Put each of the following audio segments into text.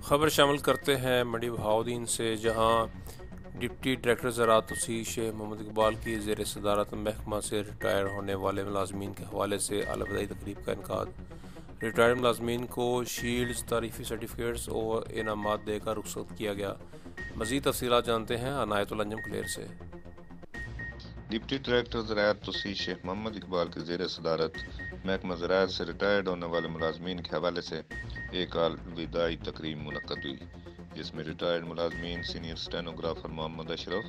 خبر شامل کرتے ہیں منڈی بہاؤدین سے، جہاں ڈپٹی ڈائریکٹر زراعت توسیع شیخ محمد اقبال کی زیر صدارت محکمہ سے ریٹائر ہونے والے ملازمین کے حوالے سے الوداعی تقریب کا انعقاد۔ ریٹائرڈ ملازمین کو شیلڈز، تعریفی سرٹیفکیٹس اور انعامات دے کر رخصت کیا گیا۔ مزید تفصیلات جانتے ہیں عنایت الانجم کلیر سے۔ ڈپٹی ڈائریکٹر زراعت توسیع شیخ محمد اقبال کی زیر صدارت محکمہ زراعت سے ریٹائرڈ ہونے والے ملازمین کے حوالے سے ایک الوداعی تقریب منعقد ہوئی، جس میں ریٹائرڈ ملازمین سینئر اسٹینوگرافر محمد اشرف،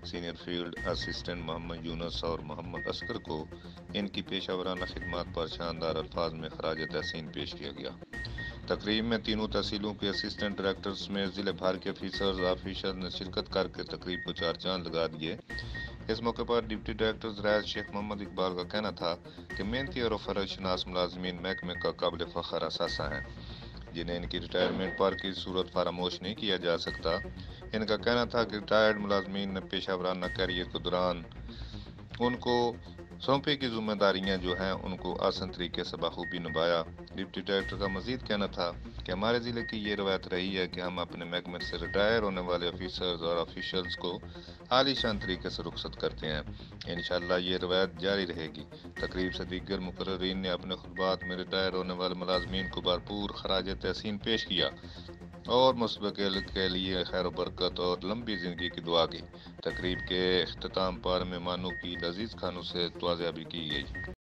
سینئر فیلڈ اسسٹنٹ محمد یونس اور محمد اصغر کو ان کی پیشہ ورانہ خدمات پر شاندار الفاظ میں خراج تحسین پیش کیا گیا۔ تقریب میں تینوں تحصیلوں کے اسسٹنٹ ڈائریکٹر سمیت ضلع بھر کے آفیسرز نے شرکت کر کے تقریب کو چار چاند لگا دیے۔ اس موقع پر ڈپٹی ڈائریکٹر زراعت شیخ محمد اقبال کا کہنا تھا کہ محنتی اور فرض شناس ملازمین محکمے کا قابل فخر اثاثہ ہیں، جنہیں ان کی ریٹائرمنٹ پر کی صورت فراموش نہیں کیا جا سکتا۔ ان کا کہنا تھا کہ ریٹائرڈ ملازمین نے پیشہ ورانہ کیریئر کے دوران ان کو سونپی کی ذمہ داریاں جو ہیں ان کو آسان طریقے سے بخوبی نبھایا۔ ڈپٹی ڈائریکٹر کا مزید کہنا تھا کہ ہمارے ضلع کی یہ روایت رہی ہے کہ ہم اپنے محکمے سے ریٹائر ہونے والے آفیسرز اور آفیشلز کو عالی شان طریقے سے رخصت کرتے ہیں۔ انشاءاللہ یہ روایت جاری رہے گی۔ تقریب سے دیگر مقررین نے اپنے خطبات میں ریٹائر ہونے والے ملازمین کو بھرپور خراج تحسین پیش کیا اور مستقبل کے لیے خیر و برکت اور لمبی زندگی کی دعا کی۔ تقریب کے اختتام پر مہمانوں کی لذیذ کھانوں سے توازیابی کی گئی۔